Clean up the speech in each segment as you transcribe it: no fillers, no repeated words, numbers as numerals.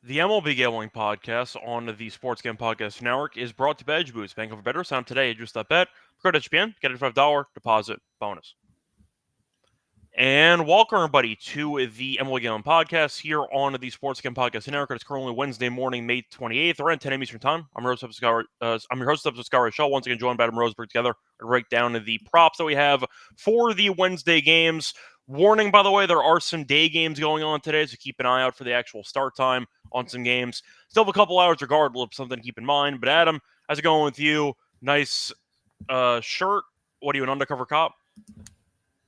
The MLB Gambling Podcast on the Sports Game Podcast Network is brought to you by Edge Boost. Bank of a better sound today. Just.bet. Go to HPN. Get a $5 deposit bonus. And welcome, everybody, to the MLB Gambling Podcast here on the Sports Game Podcast Network. It's currently Wednesday morning, May 28th, around 10 a.m. Eastern Time. I'm your host, Scott Reichel. Once again, joined by Adam Roseberg together to break down the props that we have for the Wednesday games. Warning, by the way, there are some day games going on today, so keep an eye out for the actual start time on some games. Still have a couple hours regardless, something to keep in mind. But Adam, how's it going with you? Nice shirt. What are you, an undercover cop?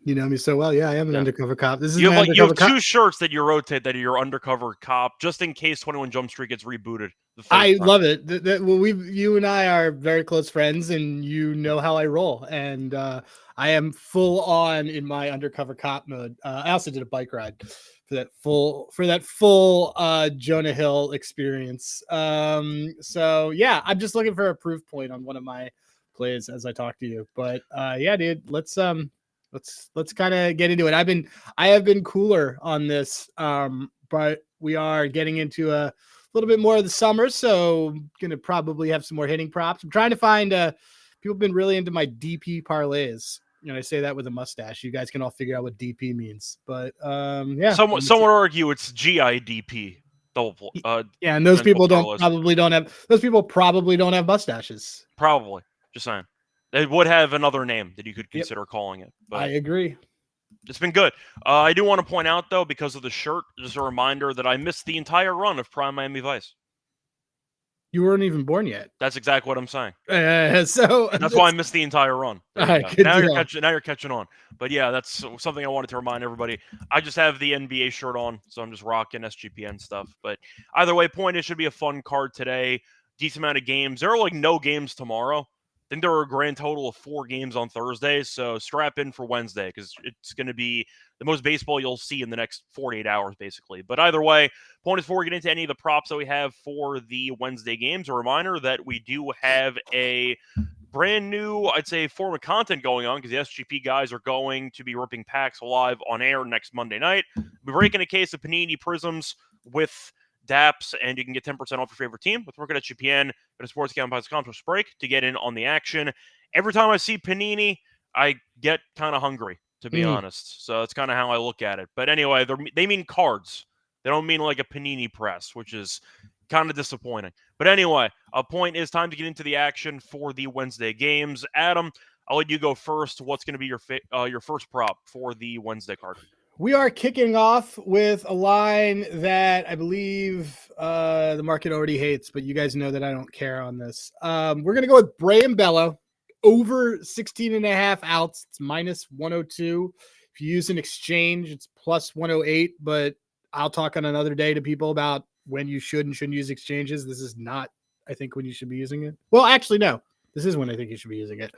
You know me so well. Yeah, I am an undercover cop. This is you have two shirts that you rotate that are your undercover cop, just in case 21 Jump Street gets rebooted. I love it. Well, you and I are very close friends, and you know how I roll. And I am full on in my undercover cop mode. I also did a bike ride for that full Jonah Hill experience. So yeah, I'm just looking for a proof point on one of my plays as I talk to you. But yeah, dude, let's kind of get into it. I have been cooler on this, but we are getting into a little bit more of the summer, so gonna probably have some more hitting props. I'm trying to find people have been really into my DP parlays. You know, I say that with a mustache. You guys can all figure out what DP means, but yeah. Some would argue it's GIDP. Double. Yeah, and those people probably don't have mustaches. Probably. Just saying. It would have another name that you could consider calling it. But I agree. It's been good. I do want to point out, though, because of the shirt, just a reminder that I missed the entire run of Prime Miami Vice. You weren't even born yet. That's exactly what I'm saying. So that's why I missed the entire run. Now you're catching on. But yeah, that's something I wanted to remind everybody. I just have the NBA shirt on, so I'm just rocking SGPN stuff. But either way, point, it should be a fun card today. Decent amount of games. There are like no games tomorrow. I think there are a grand total of 4 games on Thursday, so strap in for Wednesday because it's going to be the most baseball you'll see in the next 48 hours, basically. But either way, point is before we get into any of the props that we have for the Wednesday games, a reminder that we do have a brand new, I'd say, form of content going on because the SGP guys are going to be ripping packs live on air next Monday night. We're breaking a case of Panini Prisms with DAPS, and you can get 10% off your favorite team with work at SGPN. Go to sportsgamblingpodcast.com/break to get in on the action. Every time I see Panini, I get kind of hungry, to be honest. So that's kind of how I look at it. But anyway, they mean cards. They don't mean like a Panini press, which is kind of disappointing. But anyway, a point is time to get into the action for the Wednesday games. Adam, I'll let you go first. What's going to be your first prop for the Wednesday card? We are kicking off with a line that I believe the market already hates, but you guys know that I don't care on this. We're going to go with Bray and Bello over 16.5 outs. It's minus 102. If you use an exchange, it's plus 108, but I'll talk on another day to people about when you should and shouldn't use exchanges. This is not, I think, when you should be using it. Well, actually, no, this is when I think you should be using it.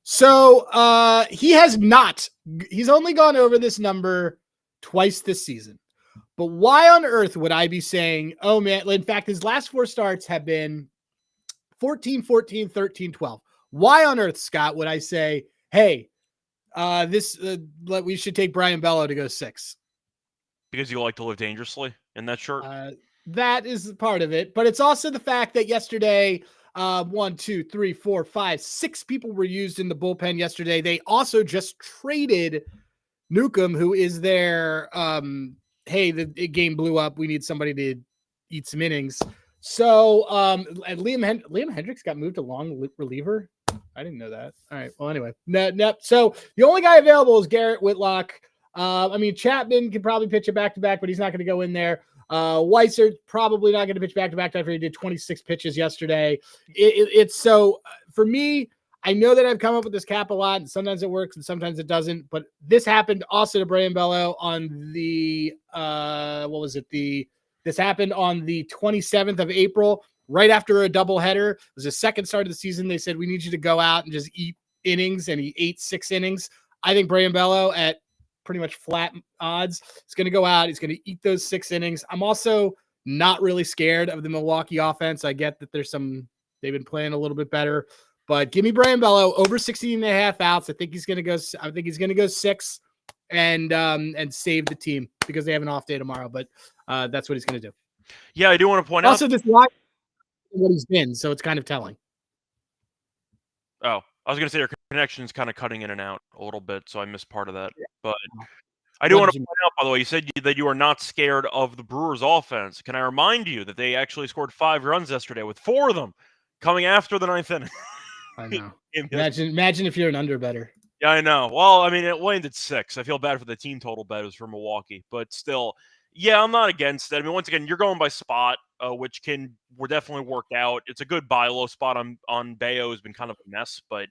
So he has not. He's only gone over this number twice this season. But why on earth would I be saying, oh, man, in fact, his last 4 starts have been 14, 14, 13, 12. Why on earth, Scott, would I say, hey, we should take Brian Bello to go 6? Because you like to live dangerously in that shirt? That is part of it. But it's also the fact that yesterday – 1, 2, 3, 4, 5, 6 people were used in the bullpen yesterday. They also just traded Newcomb, who is their, hey, the game blew up. We need somebody to eat some innings. So, and Liam Hendricks got moved to long reliever. I didn't know that. All right. Well, anyway, no. So the only guy available is Garrett Whitlock. I mean, Chapman can probably pitch a back-to-back, but he's not going to go in there. Weiser probably not going to pitch back-to-back after he did 26 pitches yesterday. It's so for me, I know that I've come up with this cap a lot, and sometimes it works and sometimes it doesn't, but this happened also to Brian Bello on the, this happened on the 27th of April, right after a doubleheader. It was the second start of the season. They said, we need you to go out and just eat innings, and he ate 6 innings. I think Brian Bello at pretty much flat odds is going to go out. He's going to eat those 6 innings. I'm also not really scared of the Milwaukee offense. I get that they've been playing a little bit better, but give me Brian Bello over 16.5 outs. I think he's going to go 6 and save the team because they have an off day tomorrow, but that's what he's going to do. Yeah, I do want to point out. Also, this line what he's been, so it's kind of telling. Oh, I was going to say your connection is kind of cutting in and out a little bit, so I missed part of that. Yeah. But I do What want did to you- point out, by the way, you said that you are not scared of the Brewers' offense. Can I remind you that they actually scored 5 runs yesterday, with 4 of them coming after the 9th inning? I know. Yes. Imagine if you're an under better. Yeah, I know. Well, I mean, it landed 6. I feel bad for the team total bettors for Milwaukee, but still, yeah, I'm not against it. I mean, once again, you're going by spot, which will definitely work out. It's a good buy low spot on Bayo has been kind of a mess, but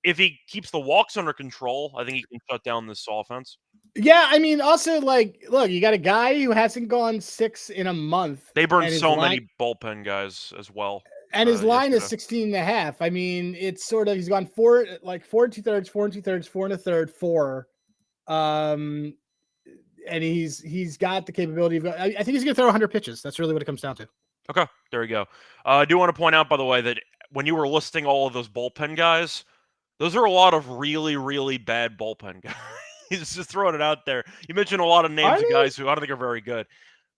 if he keeps the walks under control, I think he can shut down this offense. Yeah, I mean, also like, look, you got a guy who hasn't gone 6 in a month. They burned so many bullpen guys as well. And his line is 16.5. I mean, it's sort of he's gone 4 and 2/3, 4 and 2/3, 4 and a third, 4. And he's got the capability of. I think he's gonna throw 100 pitches. That's really what it comes down to. Okay, there you go. I do want to point out, by the way, that when you were listing all of those bullpen guys, those are a lot of really, really bad bullpen guys. Just throwing it out there. You mentioned a lot of names of guys who I don't think are very good.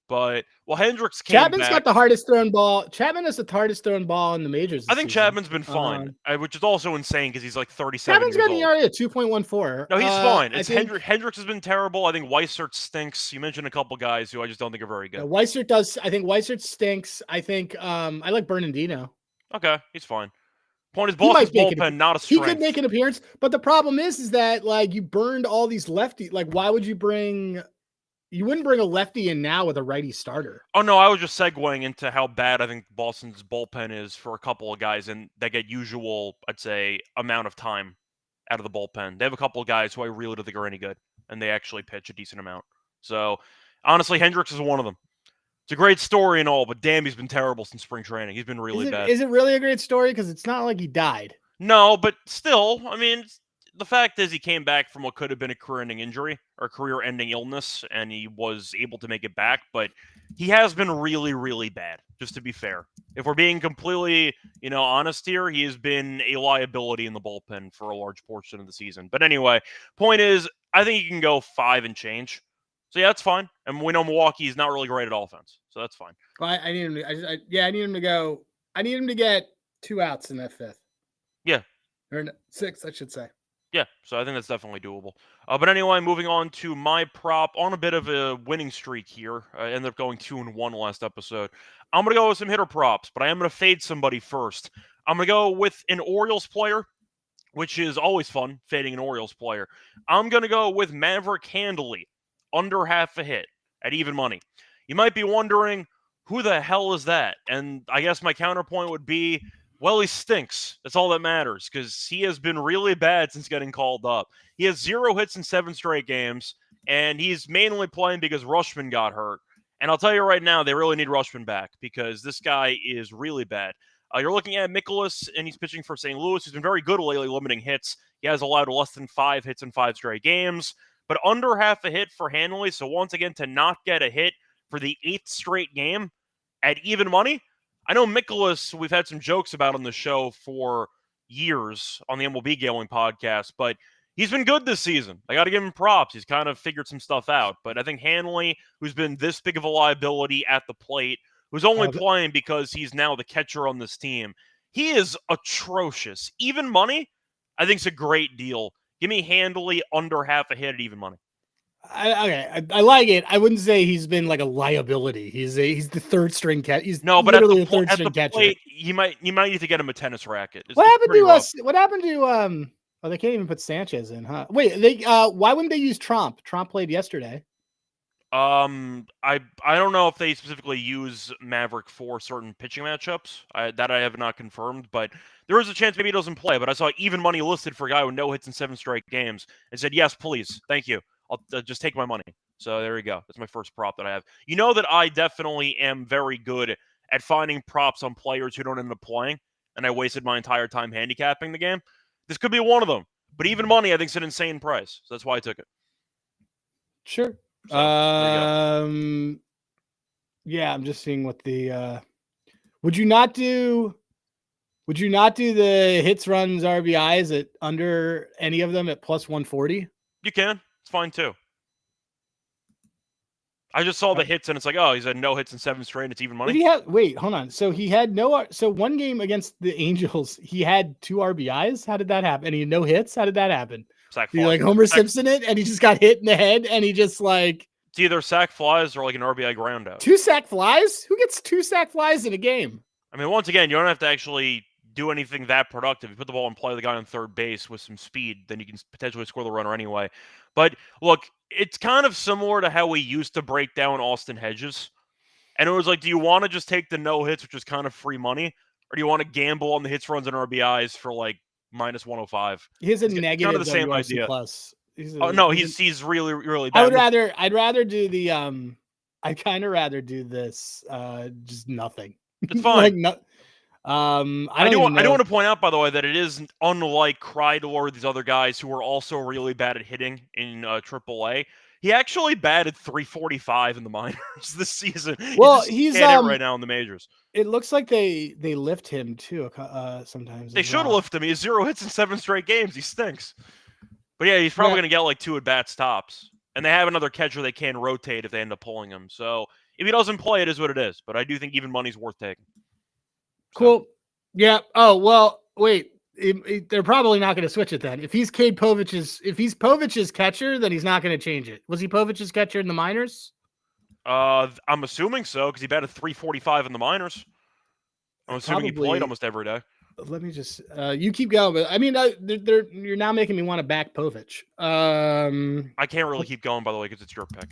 But, well, Hendricks came Chapman's back. got the hardest thrown ball. Chapman is the hardest thrown ball in the majors. I think Chapman's been fine, which is also insane because he's like 37 Chapman's years got an ERA at 2.14. No, he's fine. It's Hendricks has been terrible. I think Weissert stinks. You mentioned a couple guys who I just don't think are very good. Yeah, Weissert does. I think Weissert stinks. I think I like Bernardino. Okay, he's fine. Point is, Boston's bullpen not a strength. He could make an appearance, but the problem is that like you burned all these lefty. Like, why would you bring? You wouldn't bring a lefty in now with a righty starter. Oh no, I was just segueing into how bad I think Boston's bullpen is for a couple of guys, and they get usual, I'd say, amount of time out of the bullpen. They have a couple of guys who I really don't think are any good, and they actually pitch a decent amount. So, honestly, Hendricks is one of them. It's a great story and all, but damn, he's been terrible since spring training. He's been really bad. Is it really a great story? Because it's not like he died. No, but still, I mean, the fact is he came back from what could have been a career-ending injury or career-ending illness, and he was able to make it back, but he has been really, really bad, just to be fair. If we're being completely, honest here, he has been a liability in the bullpen for a large portion of the season. But anyway, point is, I think he can go 5 and change. So yeah, that's fine. And we know Milwaukee is not really great at offense, so that's fine. Well, I need him to. I need him to go. I need him to get 2 outs in that 5th. Yeah, or 6, I should say. Yeah, so I think that's definitely doable. But anyway, moving on to my prop on a bit of a winning streak here. I ended up going 2-1 last episode. I'm going to go with some hitter props, but I am going to fade somebody first. I'm going to go with an Orioles player, which is always fun, fading an Orioles player. I'm going to go with Maverick Handley, under half a hit at even money. You might be wondering, who the hell is that? And I guess my counterpoint would be, well, he stinks. That's all that matters, because he has been really bad since getting called up. He has 0 hits in 7 straight games, and he's mainly playing because Rutschman got hurt. And I'll tell you right now, they really need Rutschman back, because this guy is really bad. You're looking at Mikolas, and he's pitching for St. Louis. He's been very good lately limiting hits. He has allowed less than 5 hits in 5 straight games, but under half a hit for Handley. So once again, to not get a hit for the 8th straight game at even money. I know Mikolas, we've had some jokes about on the show for years on the MLB Gambling Podcast, but he's been good this season. I got to give him props. He's kind of figured some stuff out. But I think Handley, who's been this big of a liability at the plate, who's only playing because he's now the catcher on this team, he is atrocious. Even money, I think, is a great deal. Give me Handley under half a hit at even money. I like it. I wouldn't say he's been like a liability. He's the 3rd string catcher. He's no, but literally at the, 3rd string catcher. Plate, you might need to get him a tennis racket. What happened to us? What happened to Oh, they can't even put Sanchez in, huh? Wait, why wouldn't they use Trump? Trump played yesterday. I don't know if they specifically use Maverick for certain pitching matchups. That I have not confirmed, but there is a chance maybe he doesn't play. But I saw even money listed for a guy with no hits in 7 straight games and said, yes, please. Thank you. I'll just take my money. So there you go. That's my first prop that I have. You know that I definitely am very good at finding props on players who don't end up playing, and I wasted my entire time handicapping the game. This could be one of them. But even money, I think, is an insane price. So that's why I took it. Sure. So, yeah, I'm just seeing what the would you not do the hits, runs, RBIs at under any of them at plus 140? You can. It's fine too. I just saw the hits, and it's like, oh, he's had no hits in 7 straight, and it's even money. Wait, hold on. So he had so one game against the Angels, he had 2 RBIs. How did that happen? And he had no hits. How did that happen? Sack He fly. like Homer Simpson it, and he just got hit in the head, and he just like it's either sack flies or like an RBI ground out. 2 sack flies? Who gets 2 sack flies in a game? I mean, once again, you don't have to actually do anything that productive. You put the ball in play, the guy on third base with some speed, then you can potentially score the runner anyway. But look, it's kind of similar to how we used to break down Austin Hedges. And it was like, do you want to just take the no hits, which is kind of free money, or do you want to gamble on the hits, runs, and RBIs for like minus 105? He has a negative kind of the same WRC idea. Plus. No, he's really, really bad. I'd rather do the I'd kind of rather do this just nothing. It's fine. like I do want to point out, by the way, that it is unlike Kreidel or these other guys who are also really bad at hitting in AAA. He actually batted .345 in the minors this season. Well, he's right now in the majors. It looks like they lift him too sometimes. They should lift him. He has 0 hits in 7 straight games. He stinks. But yeah, he's probably going to get like 2 at-bats tops. And they have another catcher they can rotate if they end up pulling him. So if he doesn't play, it is what it is. But I do think even money's worth taking. Cool. Yeah. Oh, well, wait. They're probably not going to switch it then. If he's Povic's catcher, then he's not going to change it. Was he Povic's catcher in the minors? I'm assuming so because he batted .345 in the minors. I'm assuming he played almost every day. Let me just you keep going, but I mean, you're now making me want to back Povich. I can't really keep going, by the way, because it's your pick.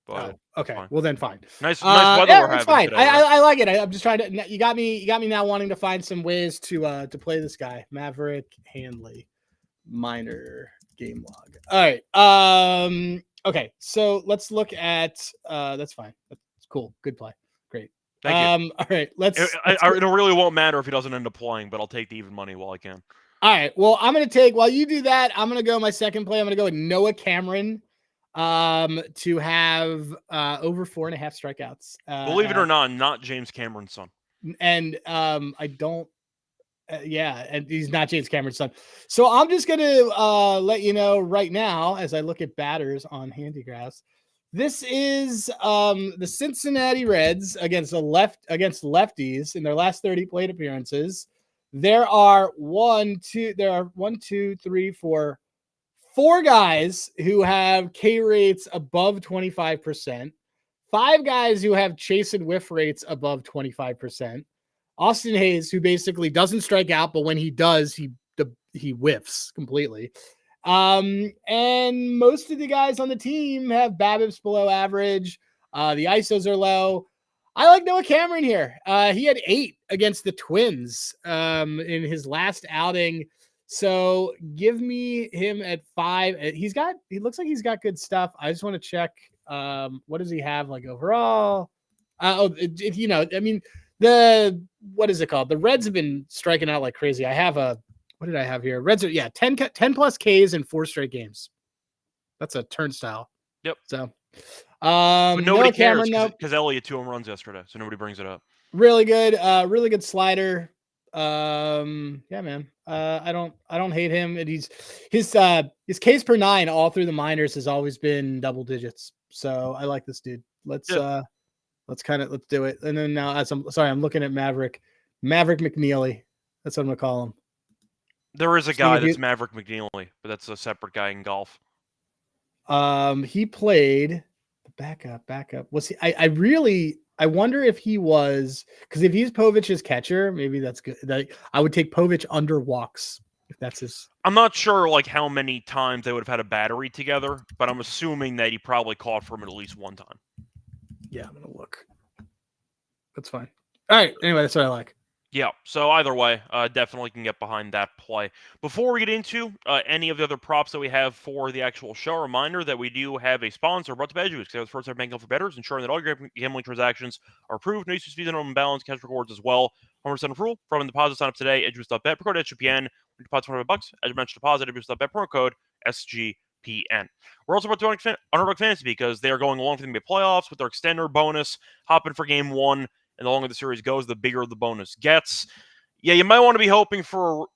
But okay, fine. well then, fine. Nice weather we're having. It's fine. Today, right? I like it. I'm just trying to. You got me now wanting to find some ways to play this guy, Maverick Handley, minor game log. All right. Okay. So let's look at. That's fine. That's cool. Good play. Great. Thank you. All right. It really won't matter if he doesn't end up playing, but I'll take the even money while I can. All right. Well, I'm gonna take while you do that. I'm gonna go my second play. I'm gonna go with Noah Cameron. To have over 4.5 strikeouts. Believe it or not James Cameron's son. And I don't. And he's not James Cameron's son. So I'm just gonna let you know right now as I look at batters on Handigraphs. This is the Cincinnati Reds against lefties in their last 30 plate appearances. There are 4 guys who have K rates above 25%, 5 guys who have chase and whiff rates above 25%. Austin Hayes, who basically doesn't strike out, but when he does, he whiffs completely. And most of the guys on the team have BABIPs below average. The ISOs are low. I like Noah Cameron here. He had 8 against the Twins in his last outing. So give me him at 5. He looks like he's got good stuff. I just want to check. What does he have like overall? What is it called? The Reds have been striking out like crazy. What did I have here? Reds are 10 plus Ks in 4 straight games. That's a turnstile. Yep. So, but nobody cares because Elliott 2 home runs yesterday, so nobody brings it up. Really good slider. Yeah, man. I don't hate him. And his Ks per 9 all through the minors has always been double digits. So I like this dude. Let's do it. And then now I'm looking at Maverick McNeely. That's what I'm gonna call him. There is a guy that's Maverick McNeely, but that's a separate guy in golf. He played the backup. Was he? I wonder if he was, because if he's Povic's catcher, maybe that's good. I would take Povich under walks if that's his. I'm not sure like how many times they would have had a battery together, but I'm assuming that he probably caught from it at least one time. Yeah, I'm gonna look. That's fine. All right. Anyway, that's what I like. Yeah, so either way, definitely can get behind that play. Before we get into any of the other props that we have for the actual show, a reminder that we do have a sponsor brought to by Edgewood, because they're the first ever banking for bettors, ensuring that all your gambling transactions are approved, no use fees and open balance, cash rewards as well. 100% approval from deposit sign up today, Edgewood.bet, promo code SGPN, deposit $100, as you mentioned, deposit, Edgewood.bet, promo code SGPN. We're also about to Underdog Fantasy because they are going along for the NBA playoffs with their extender bonus, hopping for game 1. And the longer the series goes, the bigger the bonus gets. Yeah, you might want to be hoping for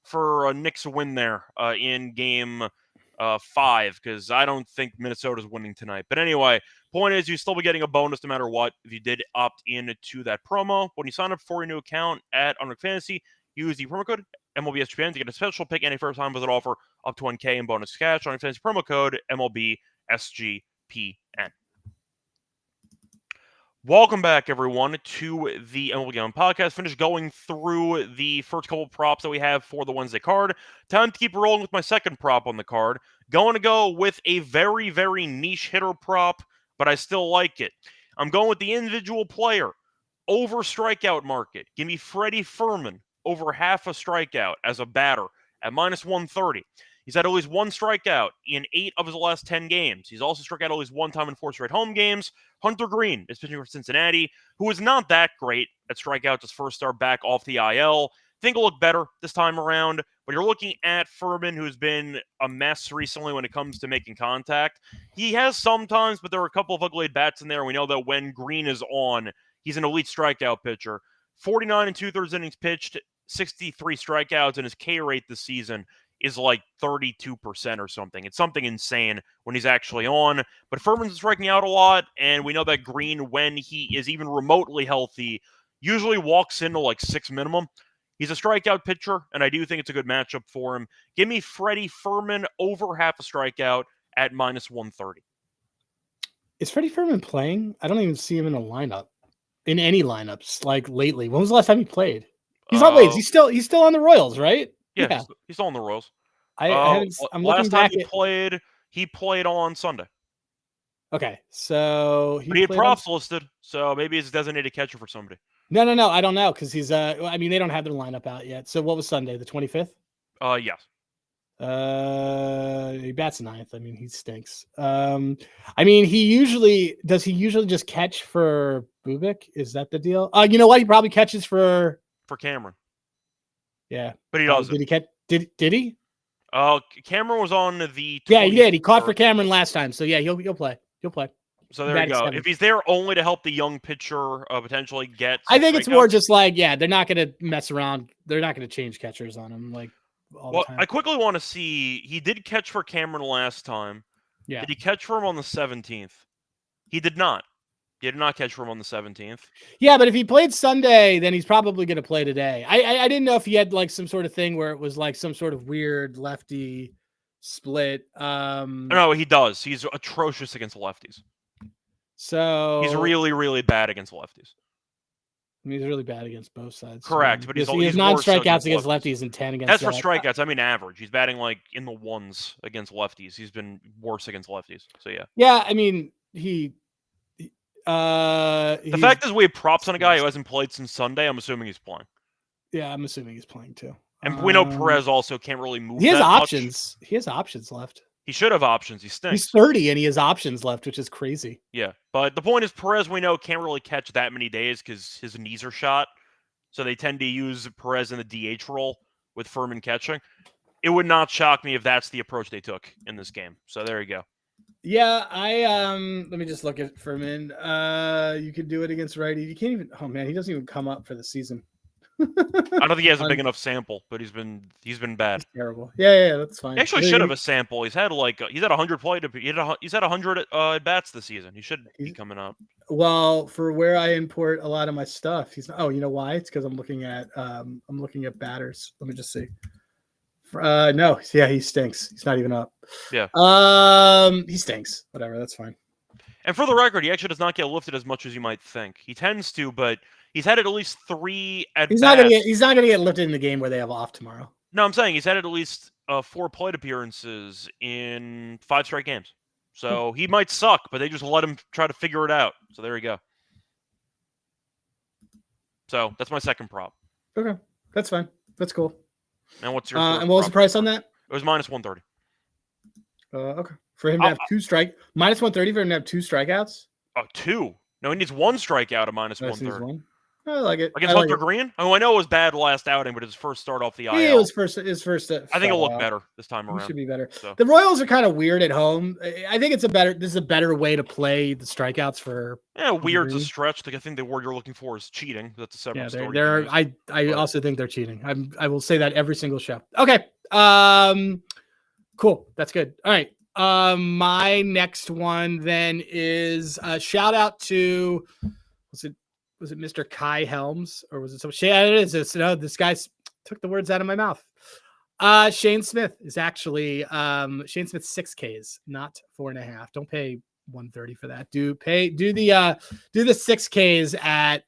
a Knicks win there in game 5, because I don't think Minnesota's winning tonight. But anyway, point is, you still be getting a bonus no matter what if you did opt in to that promo. When you sign up for your new account at Underdog Fantasy, use the promo code MLB SGPN to get a special pick and a first-time visit offer up to 1K in bonus cash. Underdog Fantasy promo code MLB SGPN. Welcome back, everyone, to the MLB Gambling Podcast. Finished going through the first couple of props that we have for the Wednesday card. Time to keep rolling with my second prop on the card. Going to go with a very, very niche hitter prop, but I still like it. I'm going with the individual player over strikeout market. Give me Freddie Fermin over half a strikeout as a batter at minus 130. He's had at least one strikeout in 8 of his last 10 games. He's also struck out at least one time in 4 straight home games. Hunter Green is pitching for Cincinnati, who is not that great at strikeouts his first start back off the IL. Think he'll look better this time around, but you're looking at Furman, who's been a mess recently when it comes to making contact. He has sometimes, but there are a couple of ugly bats in there. We know that when Green is on, he's an elite strikeout pitcher. 49 and 2/3 innings pitched, 63 strikeouts, and his K rate this season is like 32% or something. It's something insane when he's actually on. But Furman's striking out a lot, and we know that Green, when he is even remotely healthy, usually walks into like 6 minimum. He's a strikeout pitcher, and I do think it's a good matchup for him. Give me Freddie Fermin over half a strikeout at minus 130. Is Freddie Fermin playing? I don't even see him in a lineup, in any lineups like lately. When was the last time he played? He's not late. He's still on the Royals, right? Yeah. He's still on the Royals. I'm looking back. He played on Sunday. Okay, so he had props listed, so maybe he's a designated catcher for somebody. No, I don't know because he's. I mean, they don't have their lineup out yet. So what was Sunday? The 25th? Yes. He bats 9th. I mean, he stinks. I mean, he usually just catch for Bubik? Is that the deal? You know what? He probably catches for Cameron. Yeah, but he doesn't. Did he catch? Did he? Cameron was on the. Yeah, he did. He caught for Cameron last time. So yeah, he'll play. He'll play. So there you go. 7th. If he's there only to help the young pitcher potentially get, I think it's more just like, yeah, they're not going to mess around. They're not going to change catchers on him like all the time. I quickly want to see. He did catch for Cameron last time. Yeah. Did he catch for him on the 17th? He did not. He did not catch for him on the 17th. Yeah, but if he played Sunday, then he's probably going to play today. I didn't know if he had like some sort of thing where it was like some sort of weird lefty split. No, he does. He's atrocious against lefties. So he's really, really bad against lefties. I mean, he's really bad against both sides. Correct, but he has 9 strikeouts against lefties and 10 against. That's for strikeouts. I mean, average. He's batting like in the 1s against lefties. He's been worse against lefties. So yeah. Yeah, I mean, the fact is we have props on a guy who hasn't played since Sunday. I'm assuming he's playing. Yeah, I'm assuming he's playing too. And we know Perez also can't really move. He has options. He has options left. He should have options. He stinks. He's 30 and he has options left, which is crazy. Yeah, but the point is Perez, we know, can't really catch that many days because his knees are shot. So they tend to use Perez in the DH role with Furman catching. It would not shock me if that's the approach they took in this game. So there you go. Yeah, let me just look at Furman. You could do it against righty. You can't even. Oh man, he doesn't even come up for the season. I don't think he has a big enough sample, but he's been bad. He's terrible. Yeah, that's fine. He actually should have a sample. He's had 100 play. He's had 100 at bats this season. He should be coming up. Well, for where I import a lot of my stuff, he's. Oh, you know why? It's because I'm looking at batters. Let me just see. No, yeah, he stinks. He's not even up. Yeah. He stinks. Whatever, that's fine. And for the record, he actually does not get lifted as much as you might think. He tends to, but he's had at least 3 at He's bats. not gonna get lifted in the game where they have off tomorrow. No, I'm saying he's had at least 4 plate appearances in 5 straight games. So he might suck, but they just let him try to figure it out. So there you go. So that's my second prop. Okay, that's fine. That's cool. And what's your and what was the price on that? It was minus 130. Okay. For him to have minus 130 for him to have 2 strikeouts? Oh, 2? No, he needs 1 strikeout at minus 130. I like it. Against Hunter Green? Oh, I know it was bad last outing, but his first start off the IL. Yeah, his first. I think it'll look better this time around. It should be better. So. The Royals are kind of weird at home. I think this is a better way to play the strikeouts for. Yeah, weird's a stretch. I think the word you're looking for is cheating. That's a separate story. I also think they're cheating. I will say that every single show. Okay. Cool. That's good. All right. My next one then is shout out to was it Mr. Kai Helms or was it some? Yeah, it is. No, this guy took the words out of my mouth. Shane Smith is actually Shane Smith 6Ks, not 4.5. Don't pay 130 for that. Do the 6Ks at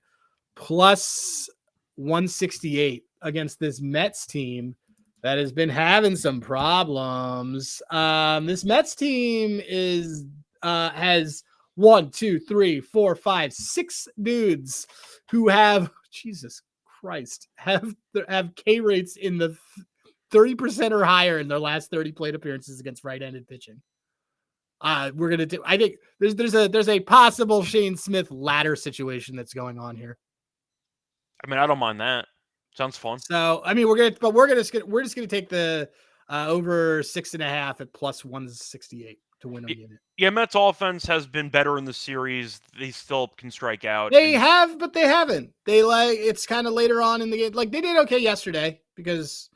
plus 168 against this Mets team that has been having some problems. This Mets team has 1, 2, 3, 4, 5, 6 dudes who have Jesus Christ have K rates in the 30% or higher in their last 30 plate appearances against right-handed pitching. We're gonna do. I think there's a possible Shane Smith ladder situation that's going on here. I mean, I don't mind that. Sounds fun. So I mean, we're just gonna take the over 6.5 at plus 168 to win a unit. Yeah, Mets offense has been better in the series. They still can strike out. They have, but they haven't. It's kind of later on in the game. Like they did okay yesterday because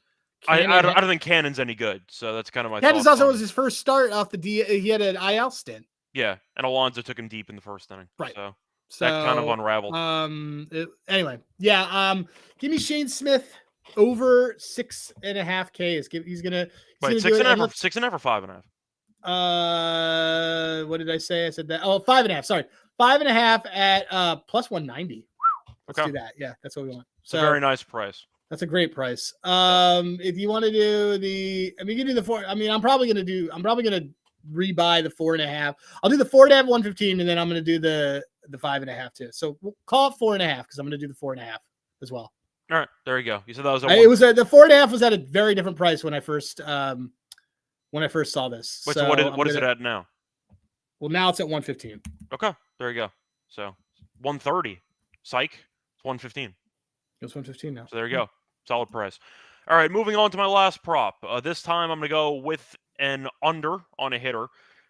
I don't think Cannon's any good. So that's kind of my. Cannon's also was his first start off the D. He had an IL stint. Yeah, and Alonso took him deep in the first inning. Right. So that kind of unraveled. Anyway, yeah. Give me Shane Smith over 6.5 Ks. He's gonna wait 6.5 or 6.5 or 5.5. What did I say? I said that. Oh, 5.5. Sorry, 5.5 at plus 190. Let's do that. Yeah, that's what we want. So very nice price. That's a great price. If you want to do you can do the 4. I mean, I'm probably gonna rebuy the 4.5. I'll do the 4.5 115, and then I'm gonna do the 5.5 too. So we'll call it 4.5 because I'm gonna do the 4.5 as well. All right, there you go. You said that was the 4.5 was at a very different price when I first saw this. Wait, so what is it at now? Well, now it's at 115. Okay, there you go. So 130. Psych. It's 115. It's 115 now. So there you go. Solid price. All right, moving on to my last prop. This time I'm going to go with an under on a hitter.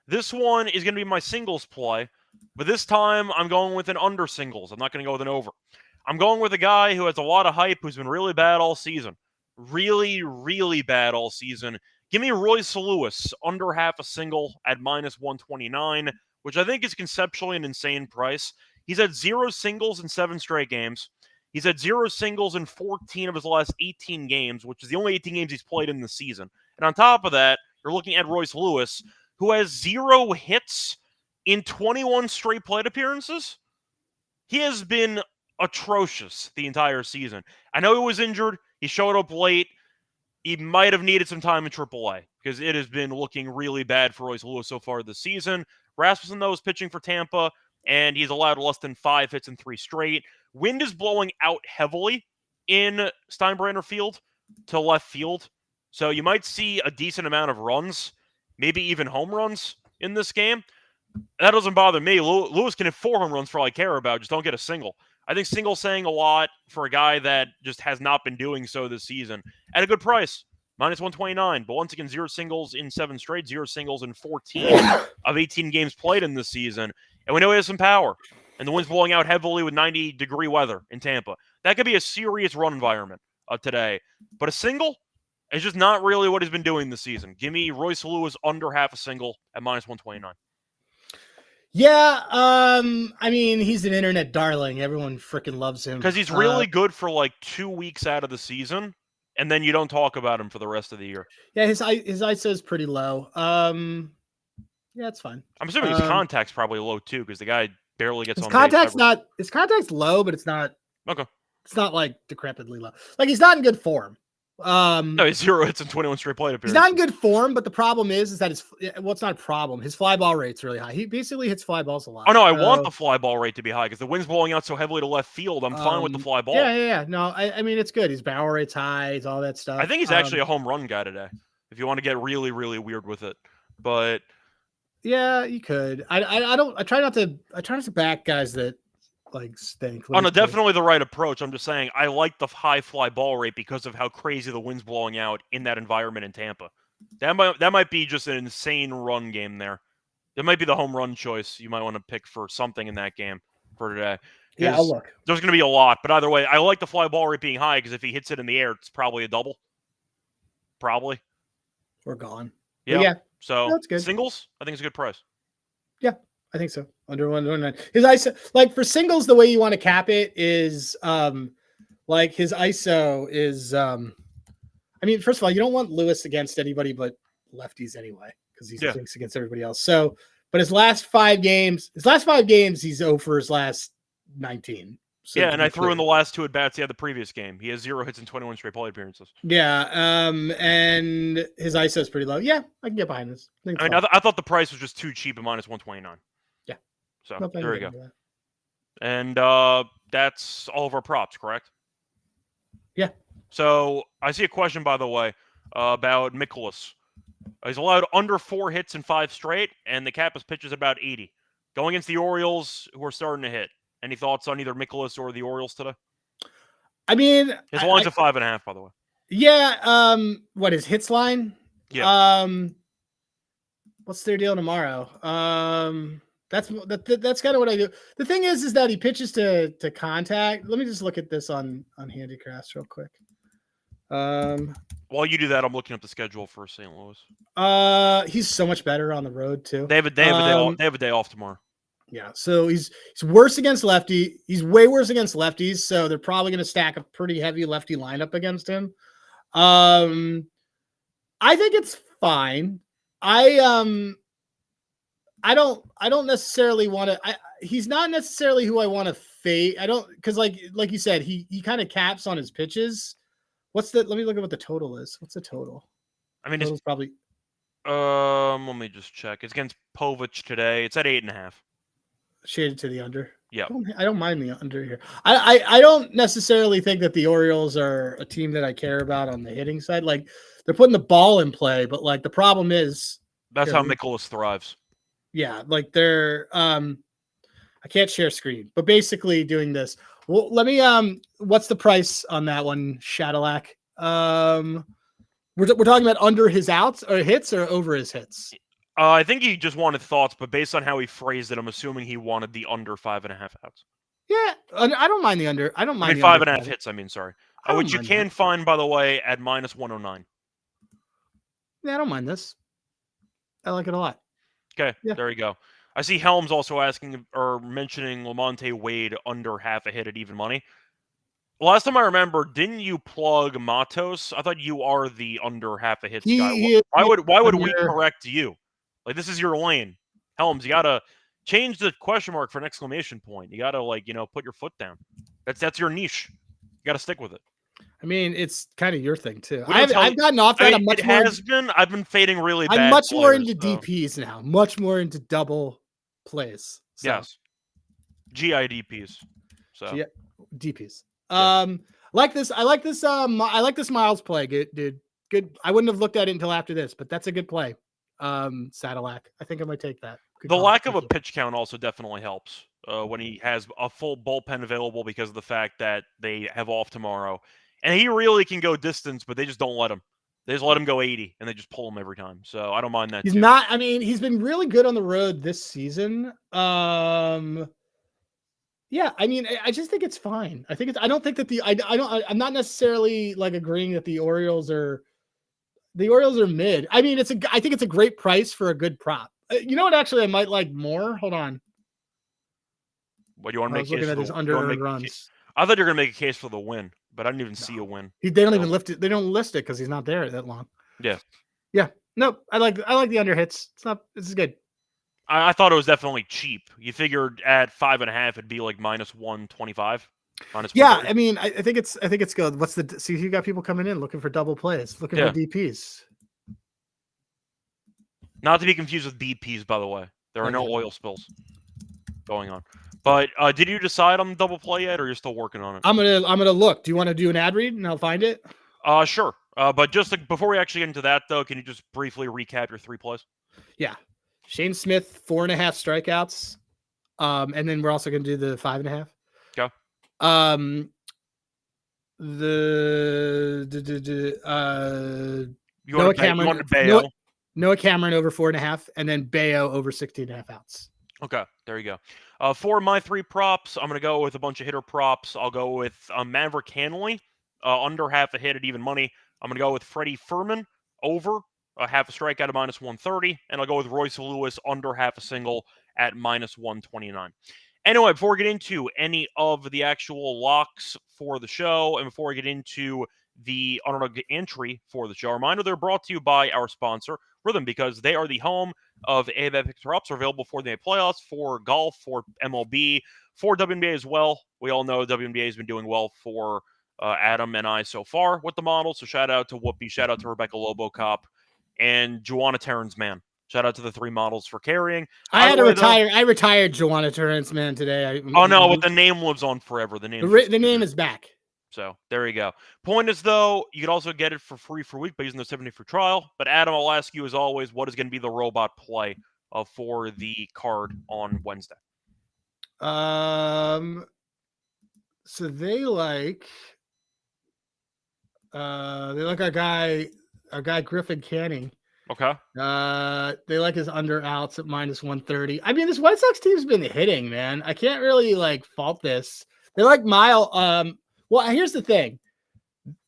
This one is going to be my singles play, but this time I'm going with an under singles. I'm not going to go with an over. I'm going with a guy who has a lot of hype, who's been really bad all season. Really, really bad all season. Give me Royce Lewis, under half a single at minus 129, which I think is conceptually an insane price. He's had 0 singles in 7 straight games. He's had 0 singles in 14 of his last 18 games, which is the only 18 games he's played in the season. And on top of that, you're looking at Royce Lewis, who has 0 hits in 21 straight plate appearances. He has been atrocious the entire season. I know he was injured. He showed up late. He might have needed some time in AAA because it has been looking really bad for Royce Lewis so far this season. Rasmussen, though, is pitching for Tampa, and he's allowed less than 5 hits in 3 straight. Wind is blowing out heavily in Steinbrenner Field to left field, so you might see a decent amount of runs, maybe even home runs in this game. That doesn't bother me. Lewis can hit 4 home runs for all I care about. Just don't get a single. I think single's saying a lot for a guy that just has not been doing so this season. At a good price, minus 129. But once again, 0 singles in 7 straight, 0 singles in 14 of 18 games played in this season. And we know he has some power. And the wind's blowing out heavily with 90-degree weather in Tampa. That could be a serious run environment today. But a single is just not really what he's been doing this season. Give me Royce Lewis under half a single at minus 129. Yeah, I mean, he's an internet darling. Everyone freaking loves him. Because he's really good for like 2 weeks out of the season, and then you don't talk about him for the rest of the year. Yeah, his ISO is pretty low. Yeah, it's fine. I'm assuming his contact's probably low too, because the guy barely gets on base. His contact's low, but it's not. Okay. It's not like decrepitly low. Like he's not in good form. No, he's 0 hits in 21 straight plate appearances. He's not in good form, but the problem is that it's not a problem. His fly ball rate's really high. He basically hits fly balls a lot. Oh no, I want the fly ball rate to be high because the wind's blowing out so heavily to left field. I'm fine with the fly ball. Yeah. No, I mean it's good. His barrel rate's high. It's all that stuff. I think he's actually a home run guy today. If you want to get really, really weird with it, but yeah, you could. I try not to back guys that like stink. Oh no, definitely the right approach. I'm just saying I like the high fly ball rate because of how crazy the wind's blowing out in that environment in Tampa. That might be just an insane run game there. That might be the home run choice you might want to pick for something in that game for today. Yeah, I'll look. There's going to be a lot, but either way, I like the fly ball rate being high because if he hits it in the air, it's probably a double. Probably. We're gone. Yeah. Yeah, So that's good. singles, I think it's a good price. Yeah, I think so. Under 109. His ISO, like for singles, the way you want to cap it is like his ISO is I mean, first of all, you don't want Lewis against anybody but lefties anyway, because he thinks against everybody else. So, but his last five games, he's 0 for his last 19. So yeah, and I threw in the last two at bats he had the previous game. He has 0 hits in 21 straight plate appearances. Yeah, and his ISO is pretty low. Yeah, I can get behind this. I thought the price was just too cheap at minus 129. Yeah. So Nope, there we go. And that's all of our props, correct? Yeah. So I see a question, by the way, about Mikolas. He's allowed under 4 hits in 5 straight, and the cap is pitches about 80. Going against the Orioles, who are starting to hit. Any thoughts on either Mikolas or the Orioles today? I mean, his line's a 5.5, by the way. Yeah. What is hits line? Yeah. What's their deal tomorrow? That's kind of what I do. The thing is that he pitches to contact. Let me just look at this on Handicrafts real quick. While you do that, I'm looking up the schedule for St. Louis. He's so much better on the road too. They have a day off. They have a day off tomorrow. Yeah, so he's worse against lefty. He's way worse against lefties, so they're probably going to stack a pretty heavy lefty lineup against him. I think it's fine. I don't necessarily want to. He's not necessarily who I want to fade. I don't, because like you said, he kind of caps on his pitches. Let me look at what the total is. What's the total? I mean, it's probably. Let me just check. It's against Povich today. It's at 8.5. Shaded to the under. Yeah, I don't mind the under here. I don't necessarily think that the Orioles are a team that I care about on the hitting side. Like, they're putting the ball in play, but like the problem is that's how Mikolas thrives. Yeah, like they're I can't share screen, but basically doing this. Well, let me what's the price on that one, Shadowlack? We're talking about under his outs or hits or over his hits. I think he just wanted thoughts, but based on how he phrased it, I'm assuming he wanted the under 5.5 outs. Yeah, I don't mind the under. I don't mind 5.5 hits. I mean, sorry, which you can find, by the way, at minus 109. Yeah, I don't mind this. I like it a lot. Okay, There you go. I see Helms also asking or mentioning Lamonte Wade under half a hit at even money. Last time I remember, didn't you plug Matos? I thought you are the under half a hit guy. Why would we correct you? Like, this is your lane. Helms, you gotta change the question mark for an exclamation point. You gotta put your foot down. That's your niche. You gotta stick with it. I mean, it's kind of your thing too. I've gotten off that. I've been fading really bad. I'm much more into DPs now. Much more into double plays. So. Yes. GIDPs. So DPs. Like this. I like this. I like this Miles play. Good, dude. Good. I wouldn't have looked at it until after this, but that's a good play. Sadillac. I think I might take that. Good call. Lack of a pitch count also definitely helps when he has a full bullpen available because of the fact that they have off tomorrow. And he really can go distance, but they just don't let him. They just let him go 80, and they just pull him every time. So I don't mind that. He's not. I mean, he's been really good on the road this season. Yeah, I mean, I just think it's fine. I think it's. I don't think that I'm not necessarily like agreeing that the Orioles are mid. I mean, I think it's a great price for a good prop. You know what? Actually, I might like more. Hold on. What do you want to make? Looking at his under runs. I thought you were gonna make a case for the win, but I didn't even see a win. They don't even lift it. They don't list it because he's not there that long. Yeah. Yeah. No, I like the under hits. This is good. I thought it was definitely cheap. You figured at 5.5 it'd be like minus 125. Yeah, I mean, I think it's good. See, you got people coming in looking for double plays, looking for DPs. Not to be confused with BPs, by the way. There are no oil spills going on. But did you decide on the double play yet, or you're still working on it? I'm gonna look. Do you want to do an ad read and I'll find it? Sure. But just before we actually get into that, though, can you just briefly recap your 3 plays? Yeah, Shane Smith 4.5 strikeouts, and then we're also gonna do the 5.5. Okay. Noah Cameron over 4.5, and then Bayo over 16.5 outs. Okay, there you go. For my 3 props, I'm going to go with a bunch of hitter props. I'll go with Maverick Hanley, under half a hit at even money. I'm going to go with Freddie Furman, over a half a strikeout at -130, and I'll go with Royce Lewis under half a single at -129. Anyway, before we get into any of the actual locks for the show, and before we get into the underdog entry for the show, a reminder they're brought to you by our sponsor, Rhythm, because they are the home of ABET Picks Ups, are available for the playoffs, for golf, for MLB, for WNBA as well. We all know WNBA has been doing well for Adam and I so far with the model. So shout out to Whoopi, shout out to Rebecca Lobocop, and Joanna Terrence, man. Shout out to the 3 models for carrying. I had to retire. I retired Joanna Terrence, man, today. Oh no, but the name lives on forever. The name is back. So there you go. Point is, though, you could also get it for free for a week by using the 70 for trial. But Adam, I'll ask you as always, what is going to be the robot play for the card on Wednesday? So they like our guy Griffin Canning. Okay. They like his under outs at -130. I mean, this White Sox team's been hitting, man. I can't really fault this. They like Mile. Well, here's the thing.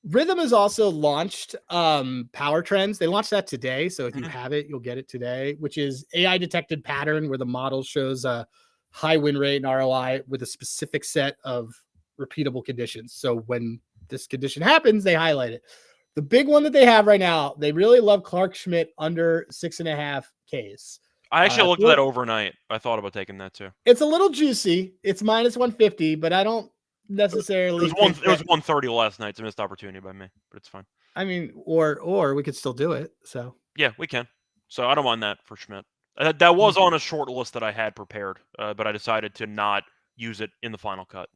Rhythm has also launched Power Trends. They launched that today. So if you have it, you'll get it today, which is AI detected pattern where the model shows a high win rate and ROI with a specific set of repeatable conditions. So when this condition happens, they highlight it. The big one that they have right now, they really love Clark Schmidt under 6.5 Ks. I actually looked at that overnight. I thought about taking that too. It's a little juicy. It's -150, but I don't necessarily. It was 130 last night. It's a missed opportunity by me, but it's fine. I mean, or we could still do it. So yeah, we can. So I don't mind that for Schmidt. That was on a short list that I had prepared, but I decided to not use it in the final cut.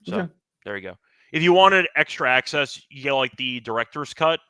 So there you go. If you wanted extra access, you get the director's cut.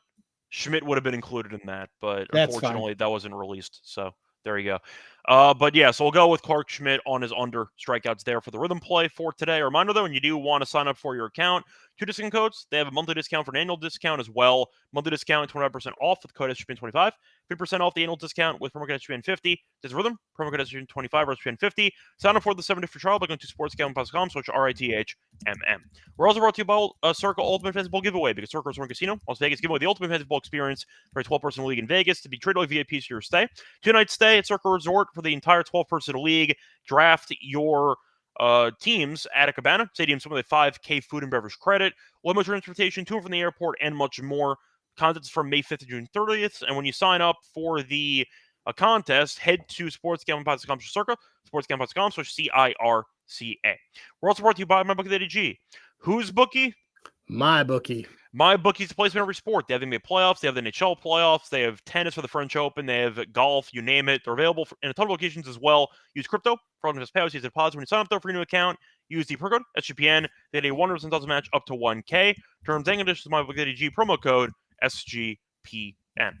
Schmidt would have been included in that, but unfortunately that wasn't released. So there you go. But yeah, so we'll go with Clark Schmidt on his under strikeouts there for the rhythm play for today. A reminder though, when you do want to sign up for your account, 2 discount codes. They have a monthly discount for an annual discount as well. Monthly discount 25% off with code SGPN25. 50% off the annual discount with promo code SGPN50. This is Rhythm. Promo code SGPN25 or SGPN50. Sign up for the 7-day free trial by going to sportsgambling.com, search RITHMM. We're also brought to you by Circle Ultimate Fantasy Bowl giveaway because Circle Resort Casino, Las Vegas, giving away the Ultimate Fantasy Bowl experience for a 12-person league in Vegas to be treated like VIPs for your stay. 2-night stay at Circle Resort for the entire 12-person league. Draft your teams at a cabana, stadium, some of the 5K food and beverage credit, limo transportation to and from the airport, and much more. Contests from May 5th to June 30th. And when you sign up for the contest, head to sportsgamblingpodcast.com, circa sportsgamblingpodcast.com, CIRCA. We're also brought to you by MyBookie.ag. Whose bookie? My bookie. My bookie's a place for every sport. They have the NBA playoffs. They have the NHL playoffs. They have tennis for the French Open. They have golf. You name it. They're available in a ton of locations as well. Use crypto for all payouts. Use deposits when you sign up though for your new account. Use the promo code SGPN. They had a 100% deposit match up to 1K. Terms and conditions of MyBookie.ag. Promo code SGPN.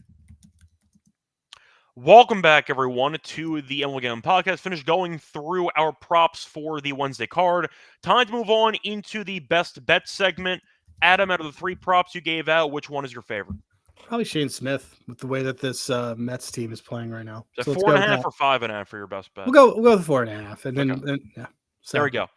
Welcome back, everyone, to the MLB Gambling Podcast. Finished going through our props for the Wednesday card. Time to move on into the best bet segment. Adam, out of the 3 props you gave out, which one is your favorite? Probably Shane Smith with the way that this Mets team is playing right now. So 4.5 or 5.5 for your best bet? We'll go with 4.5, and then yeah. So. There we go.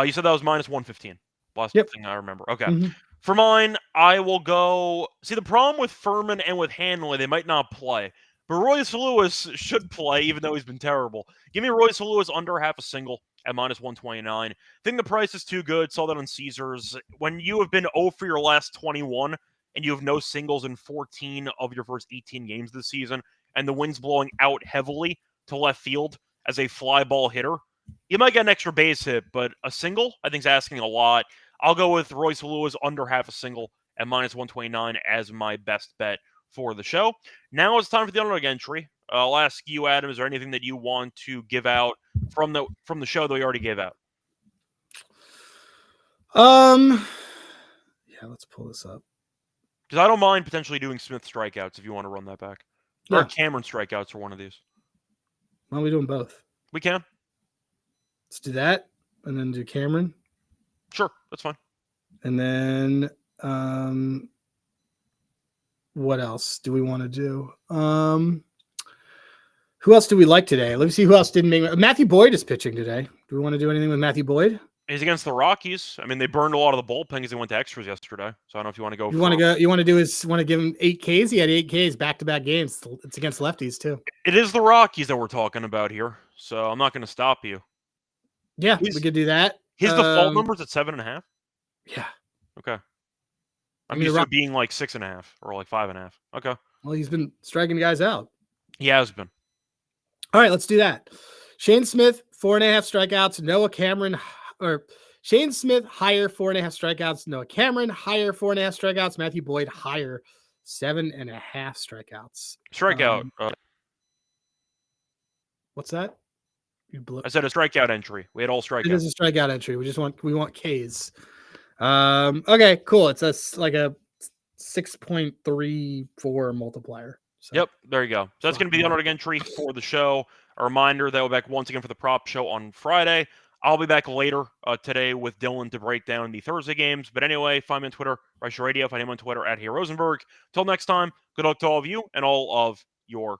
You said that was -115. Last thing I remember. Okay. Mm-hmm. For mine, I will go. See, the problem with Furman and with Hanley, they might not play. But Royce Lewis should play, even though he's been terrible. Give me Royce Lewis under half a single at -129. I think the price is too good. Saw that on Caesars. When you have been 0 for your last 21 and you have no singles in 14 of your first 18 games this season, and the wind's blowing out heavily to left field as a fly ball hitter, you might get an extra base hit, but a single, I think, is asking a lot. I'll go with Royce Lewis under half a single at -129 as my best bet for the show. Now it's time for the underdog entry. I'll ask you, Adam, is there anything that you want to give out from the show that we already gave out? Yeah, let's pull this up. Because I don't mind potentially doing Smith strikeouts if you want to run that back. Or Cameron strikeouts for one of these. Why don't we do them both? We can. Let's do that and then do Cameron. Sure, that's fine. And then what else do we want to do? Who else do we like today? Let me see who else didn't make. Matthew Boyd is pitching today. Do we want to do anything with Matthew Boyd? He's against the Rockies. I mean, they burned a lot of the bullpen because they went to extras yesterday. So I don't know if you want to go. You want to give him 8 Ks? He had 8 Ks back-to-back games. It's against lefties too. It is the Rockies that we're talking about here, so I'm not going to stop you. Yeah, we could do that. His default number's at 7.5. Yeah. Okay. I'm used to it being like 6.5 or like 5.5. Okay. Well, he's been striking guys out. He has been. All right, let's do that. Shane Smith, 4.5 strikeouts. Noah Cameron, or Shane Smith, higher 4.5 strikeouts. Noah Cameron, higher 4.5 strikeouts. Matthew Boyd, higher 7.5 strikeouts. Strikeout. What's that? I said a strikeout entry. We had all strikeouts. It is a strikeout entry. We want Ks. Okay, cool. It's like a 6.34 multiplier. So. Yep, there you go. So that's going to be the underdog entry for the show. A reminder that we'll be back once again for the prop show on Friday. I'll be back later today with Dylan to break down the Thursday games. But anyway, find me on Twitter, Reichel Radio. Find him on Twitter at Rosenberg. Till next time, good luck to all of you and all of your